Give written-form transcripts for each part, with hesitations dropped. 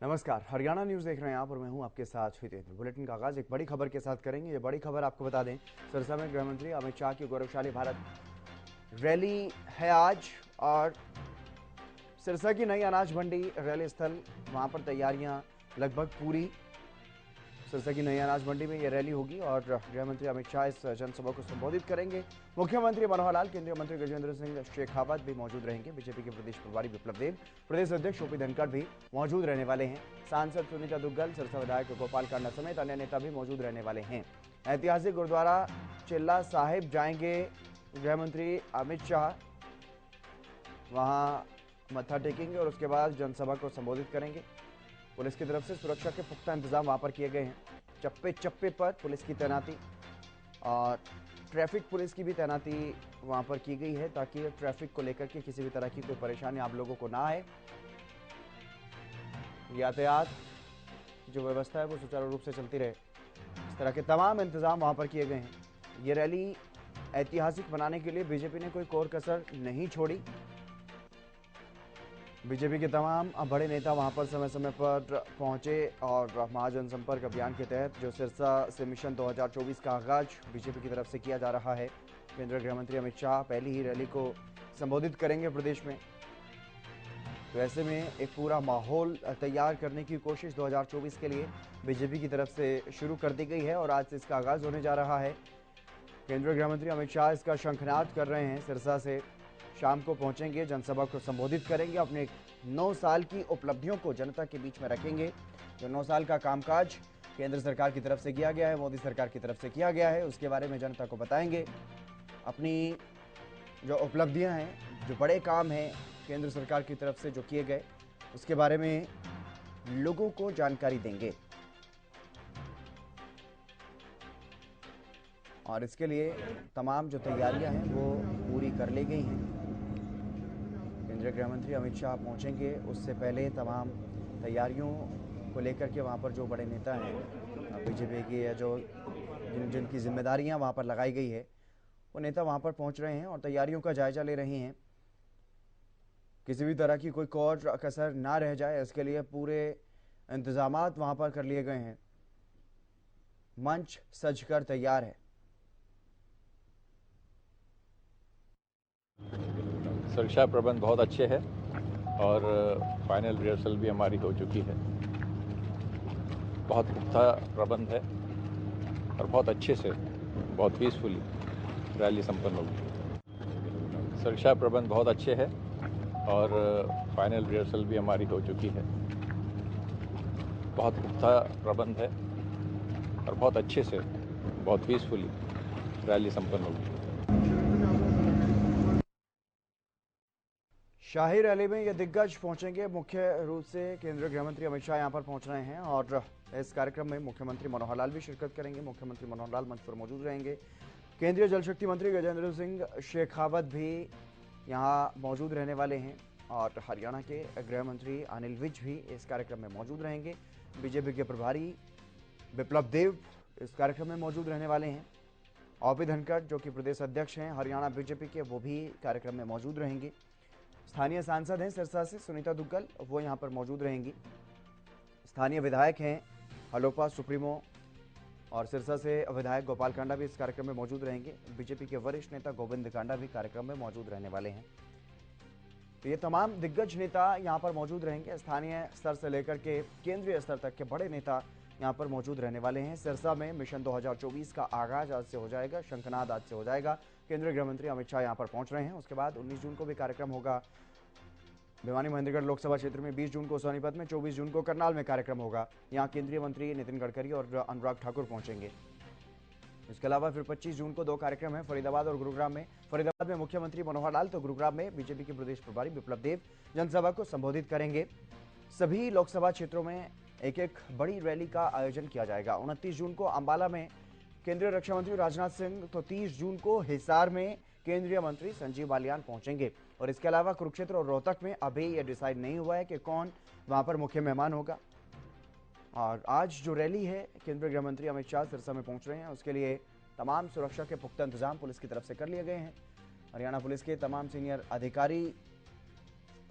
नमस्कार, हरियाणा न्यूज देख रहे हैं आप और मैं हूं आपके साथ हितेंद्र। बुलेटिन का आगाज एक बड़ी खबर के साथ करेंगे। ये बड़ी खबर आपको बता दें, सिरसा में गृह मंत्री अमित शाह की गौरवशाली भारत रैली है आज। और सिरसा की नई अनाज मंडी रैली स्थल, वहां पर तैयारियां लगभग पूरी। सिरसा की नई अनाज मंडी में यह रैली होगी और गृह मंत्री अमित शाह इस जनसभा को संबोधित करेंगे। मुख्यमंत्री मनोहर लाल, केंद्रीय मंत्री गजेंद्र सिंह शेखावत भी मौजूद रहेंगे। बीजेपी के प्रदेश प्रभारी विप्लव देव, प्रदेश अध्यक्ष ओपी धनखड़ भी मौजूद रहने वाले हैं। सांसद सुनीता दुग्गल, सिरसा विधायक गोपाल कांडा समेत अन्य नेता भी मौजूद रहने वाले हैं। ऐतिहासिक गुरुद्वारा चिल्ला साहिब जाएंगे गृह मंत्री अमित शाह, वहां मत्था टेकेंगे और उसके बाद जनसभा को संबोधित करेंगे। पुलिस की तरफ से सुरक्षा के पुख्ता इंतजाम वहां पर किए गए हैं। चप्पे चप्पे पर पुलिस की तैनाती और ट्रैफिक पुलिस की भी तैनाती वहां पर की गई है, ताकि ट्रैफिक को लेकर के किसी भी तरह की कोई परेशानी आप लोगों को ना आए। यातायात जो व्यवस्था है वो सुचारू रूप से चलती रहे, इस तरह के तमाम इंतजाम वहां पर किए गए हैं। ये रैली ऐतिहासिक बनाने के लिए बीजेपी ने कोई कोर कसर नहीं छोड़ी। बीजेपी के तमाम बड़े नेता वहां पर समय समय पर पहुंचे और महाजनसंपर्क अभियान के तहत जो सिरसा से मिशन 2024 का आगाज बीजेपी की तरफ से किया जा रहा है। केंद्रीय गृह मंत्री अमित शाह पहली ही रैली को संबोधित करेंगे प्रदेश में, तो ऐसे में एक पूरा माहौल तैयार करने की कोशिश 2024 के लिए बीजेपी की तरफ से शुरू कर दी गई है और आज से इसका आगाज होने जा रहा है। केंद्रीय गृह मंत्री अमित शाह इसका शंखनाद कर रहे हैं। सिरसा से शाम को पहुंचेंगे, जनसभा को संबोधित करेंगे, अपने 9 साल की उपलब्धियों को जनता के बीच में रखेंगे। जो 9 साल का कामकाज केंद्र सरकार की तरफ से किया गया है, मोदी सरकार की तरफ से किया गया है, उसके बारे में जनता को बताएंगे। अपनी जो उपलब्धियां हैं, जो बड़े काम हैं केंद्र सरकार की तरफ से जो किए गए, उसके बारे में लोगों को जानकारी देंगे। और इसके लिए तमाम जो तैयारियां हैं वो पूरी कर ली गई हैं। केंद्रीय गृह मंत्री अमित शाह पहुंचेंगे, उससे पहले तमाम तैयारियों को लेकर के वहां पर जो बड़े नेता हैं बीजेपी के, या जो जिनकी जिम्मेदारियां वहां पर लगाई गई है, वो नेता वहां पर पहुंच रहे हैं और तैयारियों का जायजा ले रहे हैं। किसी भी तरह की कोई कोर कसर ना रह जाए, इसके लिए पूरे इंतजामात वहां पर कर लिए गए हैं। मंच सजकर तैयार है। सुरक्षा प्रबंध बहुत अच्छे हैं और फाइनल रिहर्सल भी हमारी हो चुकी है। बहुत पुख्ता प्रबंध है और बहुत अच्छे से, बहुत पीसफुली रैली संपन्न होगी। सुरक्षा प्रबंध बहुत अच्छे हैं और फाइनल रिहर्सल भी हमारी हो चुकी है। बहुत पुख्ता प्रबंध है और बहुत अच्छे से, बहुत पीसफुली रैली संपन्न होगी। शाही रैली में ये दिग्गज पहुंचेंगे। मुख्य रूप से केंद्रीय गृह मंत्री अमित शाह यहां पर पहुंच रहे हैं और इस कार्यक्रम में मुख्यमंत्री मनोहर लाल भी शिरकत करेंगे। मुख्यमंत्री मनोहर लाल मंच पर मौजूद रहेंगे। केंद्रीय जल शक्ति मंत्री गजेंद्र सिंह शेखावत भी यहां मौजूद रहने वाले हैं और हरियाणा के गृह मंत्री अनिल विज भी इस कार्यक्रम में मौजूद रहेंगे। बीजेपी के प्रभारी विप्लव देव इस कार्यक्रम में मौजूद रहने वाले हैं। ओपी धनखड़ जो कि प्रदेश अध्यक्ष हैं हरियाणा बीजेपी के, वो भी कार्यक्रम में मौजूद रहेंगे। स्थानीय सांसद हैं सिरसा से सुनीता दुग्गल, वो यहां पर मौजूद रहेंगी। स्थानीय विधायक हैं हलोपा सुप्रीमो और सिरसा से विधायक गोपाल कांडा भी इस कार्यक्रम में मौजूद रहेंगे। बीजेपी के वरिष्ठ नेता गोविंद कांडा भी कार्यक्रम में मौजूद रहने वाले हैं। तो ये तमाम दिग्गज नेता यहां पर मौजूद रहेंगे। स्थानीय स्तर से लेकर के केंद्रीय स्तर तक के बड़े नेता यहां पर मौजूद रहने वाले हैं। सिरसा में मिशन 2024 का आगाज आज से हो जाएगा, शंखनाद आज से हो जाएगा। केंद्रीय गृह मंत्री अमित शाह यहां पर पहुंच रहे हैं। उसके बाद 19 जून को भी कार्यक्रम होगा भिवानी महेंद्रगढ़ लोकसभा क्षेत्र में, 20 जून को सोनीपत में, 24 जून को करनाल में कार्यक्रम होगा। यहां केंद्रीय मंत्री नितिन गडकरी और अनुराग ठाकुर पहुंचेंगे। इसके अलावा फिर 25 जून को 2 कार्यक्रम है फरीदाबाद और गुरुग्राम में। फरीदाबाद में मुख्यमंत्री मनोहर लाल, तो गुरुग्राम में बीजेपी के प्रदेश प्रभारी विप्लव देव जनसभा को संबोधित करेंगे। सभी लोकसभा क्षेत्रों में एक एक बड़ी रैली का आयोजन किया जाएगा। 29 जून को अंबाला में केंद्रीय रक्षा मंत्री राजनाथ सिंह, तो 30 जून को हिसार में केंद्रीय मंत्री संजीव बालियान पहुंचेंगे। और इसके अलावा कुरुक्षेत्र और रोहतक में अभी यह डिसाइड नहीं हुआ है कि कौन वहां पर मुख्य मेहमान होगा। और आज जो रैली है, केंद्रीय गृह मंत्री अमित शाह सिरसा में पहुंच रहे हैं, उसके लिए तमाम सुरक्षा के पुख्ता इंतजाम पुलिस की तरफ से कर लिए गए हैं। हरियाणा पुलिस के तमाम सीनियर अधिकारी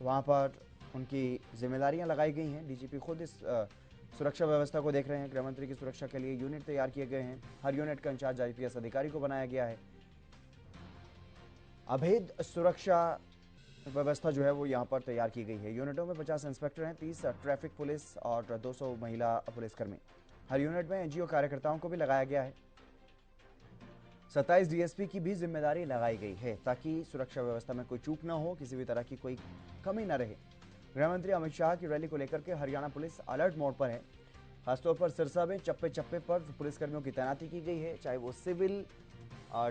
वहां पर उनकी जिम्मेदारियां लगाई गई हैं। डीजीपी खुद इस सुरक्षा व्यवस्था को देख रहे हैं। गृहमंत्री की सुरक्षा के लिए यूनिट तैयार किए गए हैं। हर यूनिट का इंचार्ज आईपीएस अधिकारी को बनाया गया है। अभेद सुरक्षा व्यवस्था जो है वो यहाँ पर तैयार की गई है। यूनिटों में 50 इंस्पेक्टर हैं, 30 ट्रैफिक पुलिस और 200 महिला पुलिसकर्मी। हर यूनिट में एनजीओ कार्यकर्ताओं को भी लगाया गया है। 27 डीएसपी की भी जिम्मेदारी लगाई गई है ताकि सुरक्षा व्यवस्था में कोई चूक ना हो, किसी भी तरह की कोई कमी ना रहे। गृहमंत्री अमित शाह की रैली को लेकर के हरियाणा पुलिस अलर्ट मोड पर है। खासतौर पर सिरसा में चप्पे चप्पे पर पुलिसकर्मियों की तैनाती की गई है, चाहे वो सिविल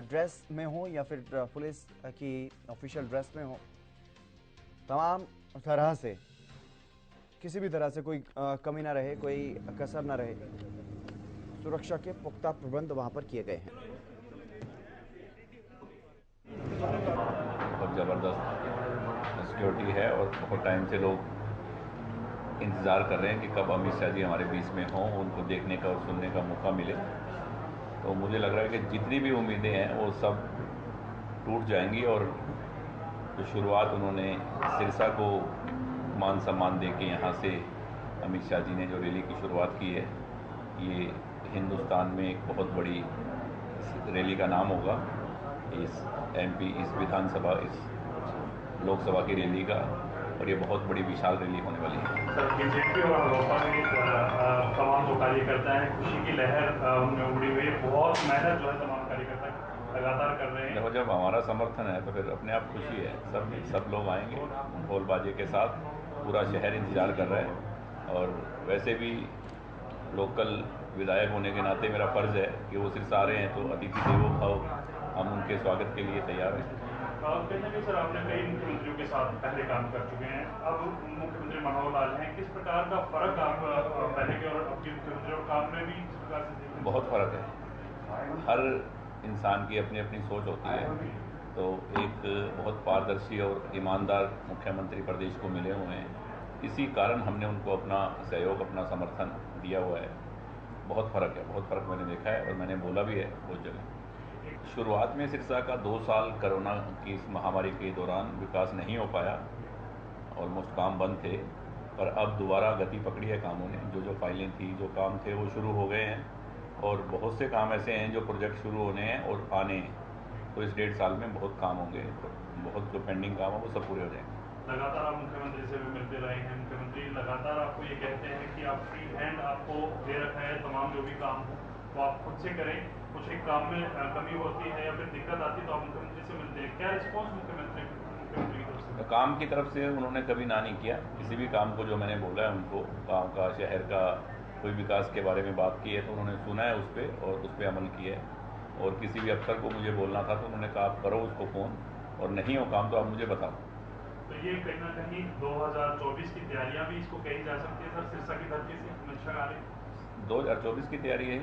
ड्रेस में हो या फिर पुलिस की ऑफिशियल ड्रेस में हो। तमाम तरह से किसी भी तरह से कोई कमी ना रहे, कोई कसर ना रहे, सुरक्षा के पुख्ता प्रबंध वहां पर किए गए हैं। बहुत ज़बरदस्त सिक्योरिटी है और बहुत टाइम से लोग इंतज़ार कर रहे हैं कि कब अमित शाह जी हमारे बीच में हों, उनको देखने का और सुनने का मौका मिले। तो मुझे लग रहा है कि जितनी भी उम्मीदें हैं वो सब टूट जाएंगी और जो शुरुआत उन्होंने सिरसा को मान सम्मान दे के यहाँ से अमित शाह जी ने जो रैली की शुरुआत की है, ये हिंदुस्तान में एक बहुत बड़ी रैली का नाम होगा। इस एमपी, इस विधानसभा, इस लोकसभा की रैली का, और ये बहुत बड़ी विशाल रैली होने वाली है। सर, बीजेपी और लोकसभा में तमाम जो कार्यकर्ता हैं, खुशी की लहर उनमें उमड़ी हुई है। बहुत मेहनत जो है तमाम कार्यकर्ता लगातार कर रहे हैं। देखो, जब हमारा समर्थन है तो फिर अपने आप खुशी है। सब लोग आएंगे ढोल बाजे के साथ, पूरा शहर इंतजार कर रहा है। और वैसे भी लोकल विधायक होने के नाते मेरा फर्ज है कि वो सिर्फ आ रहे हैं तो अतिथि देवो भव, हम उनके स्वागत के लिए तैयार हैं। कहते हैं सर, आपने कई मुख्यमंत्रियों के साथ पहले काम कर चुके हैं, अब मुख्यमंत्री मनोहर लाल हैं। किस प्रकार का फर्क आप पहले के और अब के मुख्यमंत्री और काम में भी इस प्रकार से? बहुत फर्क है। हर इंसान की अपनी अपनी सोच होती है। तो एक बहुत पारदर्शी और ईमानदार मुख्यमंत्री प्रदेश को मिले हुए हैं। इसी कारण हमने उनको अपना सहयोग, अपना समर्थन दिया हुआ है। बहुत फ़र्क है, बहुत फ़र्क मैंने देखा है और मैंने बोला भी है बहुत जगह। शुरुआत में सिरसा का 2 साल कोरोना की इस महामारी के दौरान विकास नहीं हो पाया, ऑलमोस्ट काम बंद थे। पर अब दोबारा गति पकड़ी है कामों ने। जो फाइलें थी, जो काम थे, वो शुरू हो गए हैं और बहुत से काम ऐसे हैं जो प्रोजेक्ट शुरू होने हैं और आने हैं। तो इस 1.5 साल में बहुत काम होंगे, तो बहुत जो पेंडिंग काम है वो सब पूरे हो जाएंगे। लगातार आप मुख्यमंत्री से भी मिलते रहे हैं। मुख्यमंत्री लगातार आपको ये कहते हैं कि आप फ्री हैंड आपको दे रखा है, तमाम जो भी काम हो वो आप खुद से करें। कुछ एक काम में कमी होती है या फिर दिक्कत आती है तो आप मुख्यमंत्री से मिलते हैं। क्या रिस्पॉन्स मुख्यमंत्री की तरफ से? तो काम की तरफ से उन्होंने कभी ना नहीं किया। किसी भी काम को जो मैंने बोला है उनको, गाँव का, शहर का कोई विकास के बारे में बात की है तो उन्होंने सुना है उस पर और उस पर अमल किया है। और किसी भी अफसर को मुझे बोलना था तो उन्होंने कहा आप करो उसको फ़ोन, और नहीं हो काम तो आप मुझे बताओ। तो ये कहीं ना कहीं 2024 की तैयारियां भी इसको कही जा सकती है सर, सिरसा की धरती से अमित शाह आ रहे हैं। 2024 की तैयारी है,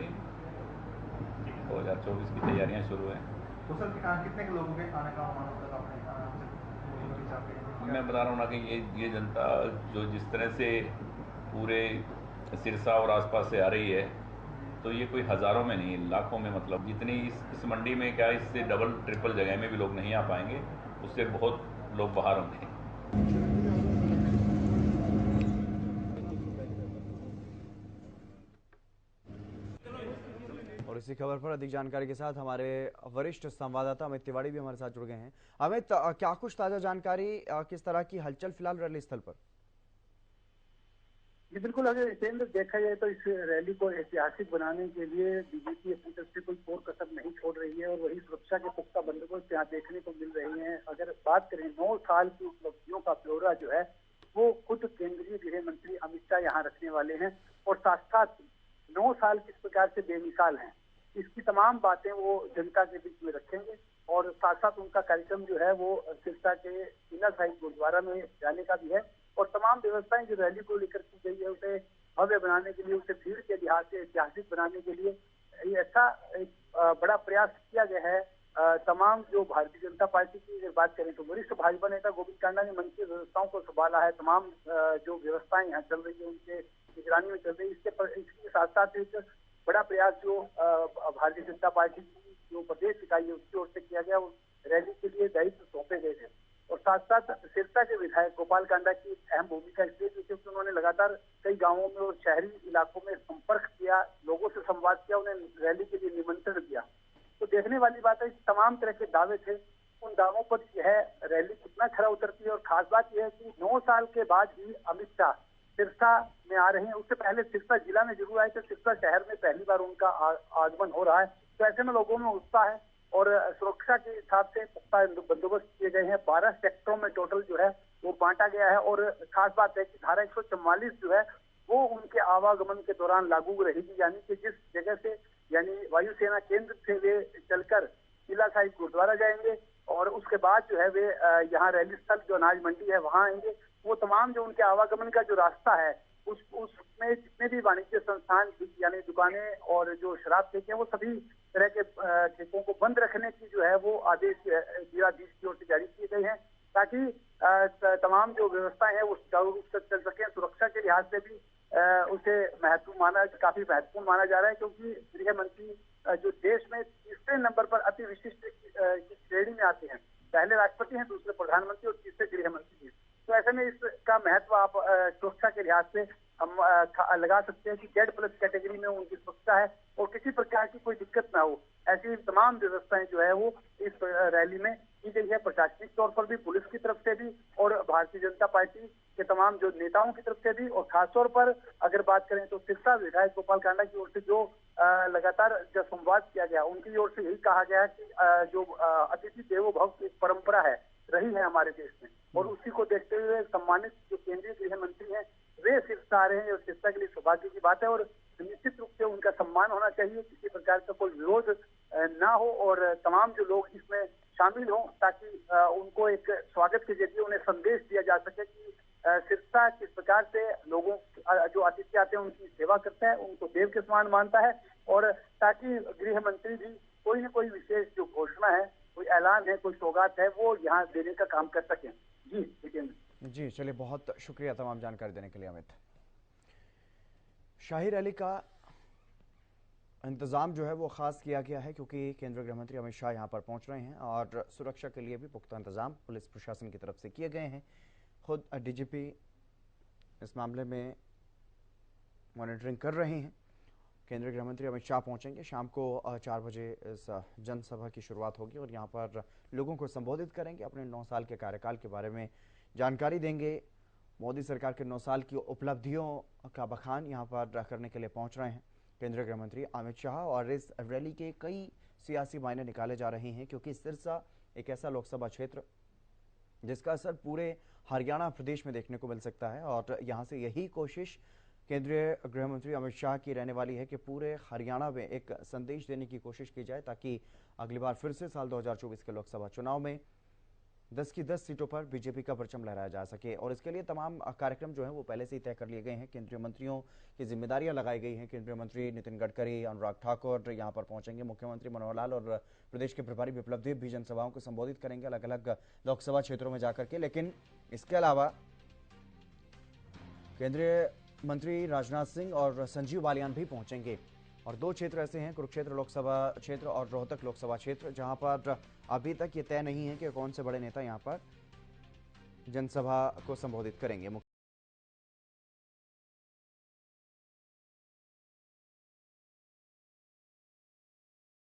2024 की तैयारियां शुरू हैं। तो सर कितने लोगों के खाने का मैं बता रहा हूँ ना कि ये जनता जो जिस तरह से पूरे सिरसा और आसपास से आ रही है, तो ये कोई हज़ारों में नहीं, लाखों में, मतलब जितनी इस मंडी में क्या, इससे डबल ट्रिपल जगह में भी लोग नहीं आ पाएंगे, उससे बहुत लोग बाहर होंगे। और इसी खबर पर अधिक जानकारी के साथ हमारे वरिष्ठ संवाददाता अमित तिवारी भी हमारे साथ जुड़ गए हैं। अमित, क्या कुछ ताजा जानकारी, किस तरह की हलचल फिलहाल रैली स्थल पर? जी बिल्कुल, अगर जितेंद्र देखा जाए तो इस रैली को ऐतिहासिक बनाने के लिए बीजेपी अपनी तरफ से कोई कोर कसर नहीं छोड़ रही है और वही सुरक्षा के पुख्ता बंदोबस्त यहाँ देखने को मिल रहे हैं। अगर बात करें 9 साल की उपलब्धियों का ब्यौरा जो है वो खुद केंद्रीय गृह मंत्री अमित शाह यहाँ रखने वाले हैं और साथ साथ 9 साल किस प्रकार से बेमिसाल हैं, इसकी तमाम बातें वो जनता के बीच में रखेंगे। और साथ साथ उनका कार्यक्रम जो है वो सिरसा के टीला साहिब गुरुद्वारा में जाने का भी है और तमाम व्यवस्थाएं जो रैली को लेकर की गई है उसे भव्य बनाने के लिए, उसे भीड़ के लिहाज से ऐतिहासिक बनाने के लिए ऐसा एक बड़ा प्रयास किया गया है। तमाम जो भारतीय जनता पार्टी की अगर बात करें तो वरिष्ठ भाजपा नेता गोविंद कांडा ने मंच की व्यवस्थाओं को संभाला है। तमाम जो व्यवस्थाएं यहाँ चल रही है उनके निगरानी में चल रही है। इसके साथ साथ एक बड़ा प्रयास जो भारतीय जनता पार्टी की जो प्रदेश इकाई है उसकी ओर से किया गया, रैली के लिए दायित्व सौंपे गए थे। और साथ साथ सिरसा के विधायक गोपाल गोपाल कांडा की अहम भूमिका इसलिए थी क्योंकि उन्होंने लगातार कई गांवों में और शहरी इलाकों में संपर्क किया, लोगों से संवाद किया, उन्हें रैली के लिए निमंत्रण दिया। तो देखने वाली बात है, तमाम तरह के दावे थे, उन दावों पर यह रैली कितना खरा उतरती है। और खास बात यह है कि 9 साल के बाद भी अमित शाह सिरसा में आ रहे हैं। उससे पहले सिरसा जिला में जरूर आए थे, सिरसा शहर में पहली बार उनका आगमन हो रहा है। तो ऐसे में लोगों में उत्साह है और सुरक्षा के हिसाब से पुख्ता बंदोबस्त किए गए हैं। 12 सेक्टरों में टोटल जो है वो बांटा गया है। और खास बात है कि धारा 144 जो है वो उनके आवागमन के दौरान लागू रहेगी, यानी कि जिस जगह से यानी वायुसेना केंद्र से वे चलकर किला साहिब गुरुद्वारा जाएंगे और उसके बाद जो है वे यहाँ रैली स्थल जो अनाज मंडी है वहां आएंगे। वो तमाम जो उनके आवागमन का जो रास्ता है उसमें जितने भी वाणिज्य संस्थान यानी दुकानें और जो शराब ठेके हैं वो सभी तरह के ठेकों को बंद रखने की जो है वो आदेश जिलाधीश की ओर से जारी किए गए हैं, ताकि तमाम जो व्यवस्थाएं हैं वो सुचारू रूप से चल सके। सुरक्षा के लिहाज से भी उसे काफी महत्वपूर्ण माना जा रहा है, क्योंकि गृह मंत्री जो देश में तीसरे नंबर पर अति विशिष्ट की श्रेणी में आते हैं। पहले राष्ट्रपति हैं, दूसरे प्रधानमंत्री और तीसरे गृह मंत्री हैं। तो ऐसे में इसका महत्व आप सुरक्षा के लिहाज से हम लगा सकते हैं कि Z+ कैटेगरी में उनकी सुरक्षा है और किसी प्रकार की कोई दिक्कत ना हो, ऐसी तमाम व्यवस्थाएं जो है वो इस रैली में की गई है। प्रशासनिक तौर पर भी, पुलिस की तरफ से भी और भारतीय जनता पार्टी के तमाम जो नेताओं की तरफ से भी। और खासतौर पर अगर बात करें तो सिरसा विधायक गोपाल कांडा की ओर से जो लगातार जो संवाद किया गया, उनकी ओर से यही कहा गया कि जो अतिथि देवो भव की परंपरा है रही है हमारे देश में, और उसी को देखते हुए सम्मानित जो केंद्रीय गृह मंत्री हैं वे सिरसा आ रहे हैं और सिरसा के लिए सौभाग्य की बात है। और निश्चित रूप से उनका सम्मान होना चाहिए, किसी प्रकार का कोई विरोध ना हो और तमाम जो लोग इसमें शामिल हों, ताकि उनको एक स्वागत के जरिए उन्हें संदेश दिया जा सके कि सिरसा किस प्रकार से लोगों जो अतिथि आते हैं उनकी सेवा करता है, उनको देव के समान मानता है, और ताकि गृह मंत्री भी कोई न कोई विशेष जो घोषणा है, कोई ऐलान है, कोई सौगात है, वो यहाँ देने का काम कर सकें। जी जितेंद्र जी, चलिए, बहुत शुक्रिया तमाम जानकारी देने के लिए अमित। शाही रैली का इंतजाम जो है वो खास किया गया है, क्योंकि केंद्रीय गृह मंत्री अमित शाह यहाँ पर पहुंच रहे हैं और सुरक्षा के लिए भी पुख्ता इंतजाम पुलिस प्रशासन की तरफ से किए गए हैं। खुद डीजीपी इस मामले में मॉनिटरिंग कर रहे हैं। केंद्रीय गृह मंत्री अमित शाह पहुंचेंगे, शाम को 4 बजे इस जनसभा की शुरुआत होगी और यहाँ पर लोगों को संबोधित करेंगे, अपने 9 साल के कार्यकाल के बारे में जानकारी देंगे। मोदी सरकार के 9 साल की उपलब्धियों का बखान यहाँ पर करने के लिए पहुंच रहे हैं केंद्रीय गृह मंत्री अमित शाह। और इस रैली के कई सियासी मायने निकाले जा रहे हैं, क्योंकि सिरसा एक ऐसा लोकसभा क्षेत्र जिसका असर पूरे हरियाणा प्रदेश में देखने को मिल सकता है, और यहाँ से यही कोशिश केंद्रीय गृह मंत्री अमित शाह की रहने वाली है कि पूरे हरियाणा में एक संदेश देने की कोशिश की जाए, ताकि अगली बार फिर से साल 2024 के लोकसभा चुनाव में 10 की 10 सीटों पर बीजेपी का परचम लहराया जा सके। और इसके लिए तमाम कार्यक्रम जो है वो पहले से ही तय कर लिए गए हैं। केंद्रीय मंत्रियों की जिम्मेदारियां लगाई गई हैं। केंद्रीय मंत्री नितिन गडकरी, अनुराग ठाकुर यहाँ पर पहुंचेंगे। मुख्यमंत्री मनोहर लाल और प्रदेश के प्रभारी विप्लव देव भी जनसभाओं को संबोधित करेंगे अलग अलग लोकसभा क्षेत्रों में जाकर के। लेकिन इसके अलावा केंद्रीय मंत्री राजनाथ सिंह और संजीव बालियान भी पहुंचेंगे। और 2 क्षेत्र ऐसे हैं, कुरुक्षेत्र लोकसभा क्षेत्र और रोहतक लोकसभा क्षेत्र, जहां पर अभी तक ये तय नहीं है कि कौन से बड़े नेता यहां पर जनसभा को संबोधित करेंगे।